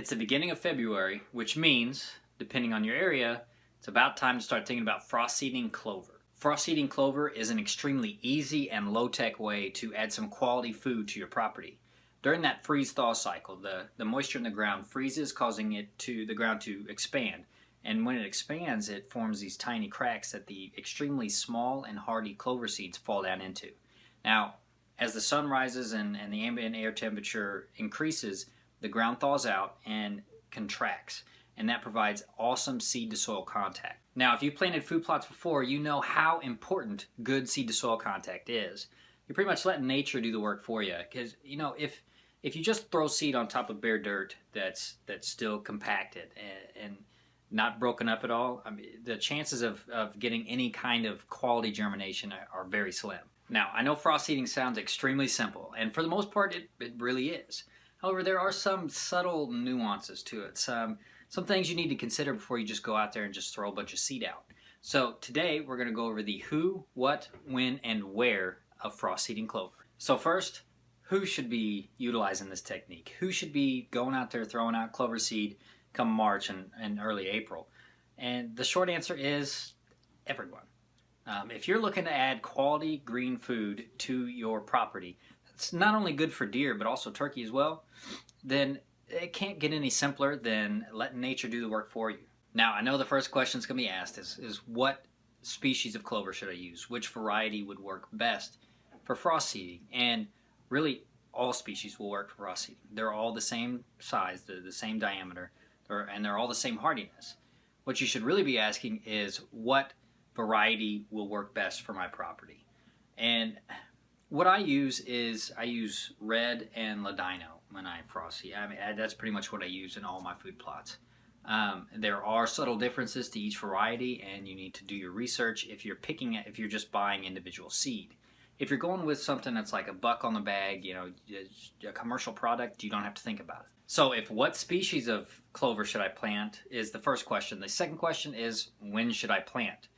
It's the beginning of February, which means, depending on your area, it's about time to start thinking about frost seeding clover. Frost seeding clover is an extremely easy and low-tech way to add some quality food to your property. During that freeze-thaw cycle, the moisture in the ground freezes, causing the ground to expand. And when it expands, it forms these tiny cracks that the extremely small and hardy clover seeds fall down into. Now, as the sun rises and the ambient air temperature increases, the ground thaws out and contracts, and that provides awesome seed-to-soil contact. Now, if you've planted food plots before, you know how important good seed-to-soil contact is. You're pretty much letting nature do the work for you, because if you just throw seed on top of bare dirt that's still compacted and not broken up at all, I mean, the chances of getting any kind of quality germination are very slim. Now, I know frost seeding sounds extremely simple, and for the most part, it really is. However, there are some subtle nuances to it, some things you need to consider before you just go out there and just throw a bunch of seed out. So today, we're going to go over the who, what, when, and where of frost seeding clover. So first, who should be utilizing this technique? Who should be going out there throwing out clover seed come March and early April? And the short answer is everyone. If you're looking to add quality green food to your property, it's not only good for deer but also turkey as well, then it can't get any simpler than letting nature do the work for you. Now, I know the first question that's going to be asked is what species of clover should I use? Which variety would work best for frost seeding? And really, all species will work for frost seeding. They're all the same size, the same diameter, and they're all the same hardiness. What you should really be asking is what variety will work best for my property. And what I use is red and ladino when I frost seed. I mean, that's pretty much what I use in all my food plots. There are subtle differences to each variety, and you need to do your research if you're just buying individual seed. If you're going with something that's like a buck on the bag, a commercial product, you don't have to think about it. So what species of clover should I plant is the first question. The second question is, when should I plant?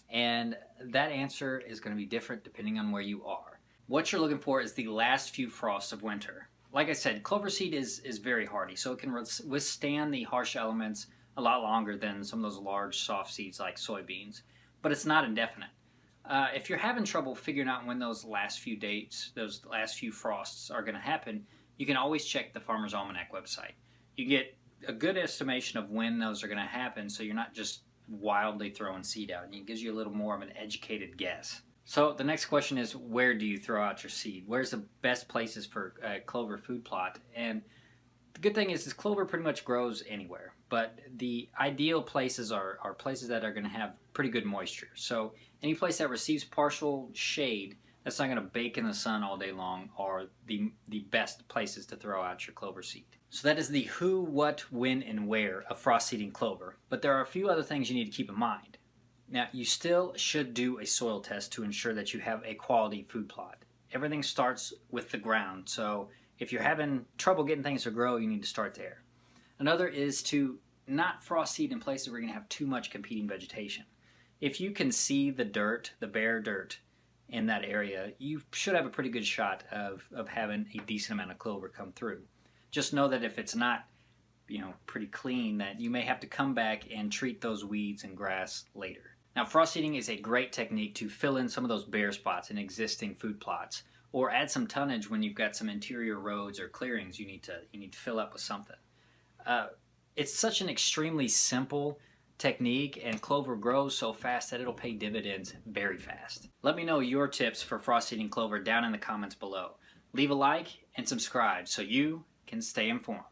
And that answer is going to be different depending on where you are. What you're looking for is the last few frosts of winter. Like I said, clover seed is very hardy, so it can withstand the harsh elements a lot longer than some of those large soft seeds like soybeans, but it's not indefinite. If you're having trouble figuring out when those last few frosts are going to happen, you can always check the Farmer's Almanac website. You get a good estimation of when those are going to happen, so you're not just wildly throwing seed out, and it gives you a little more of an educated guess. So the next question is, where do you throw out your seed? Where's the best places for a clover food plot? And the good thing is clover pretty much grows anywhere, but the ideal places are places that are going to have pretty good moisture. So any place that receives partial shade that's not going to bake in the sun all day long are the best places to throw out your clover seed. So that is the who, what, when, and where of frost seeding clover. But there are a few other things you need to keep in mind. Now, you still should do a soil test to ensure that you have a quality food plot. Everything starts with the ground, so if you're having trouble getting things to grow, you need to start there. Another is to not frost seed in places where you're going to have too much competing vegetation. If you can see the dirt, the bare dirt in that area, you should have a pretty good shot of having a decent amount of clover come through. Just know that if it's not pretty clean, that you may have to come back and treat those weeds and grass later. Now, frost seeding is a great technique to fill in some of those bare spots in existing food plots, or add some tonnage when you've got some interior roads or clearings you need to fill up with something. It's such an extremely simple technique, and clover grows so fast that it'll pay dividends very fast. Let me know your tips for frost seeding clover down in the comments below. Leave a like and subscribe so you can stay informed.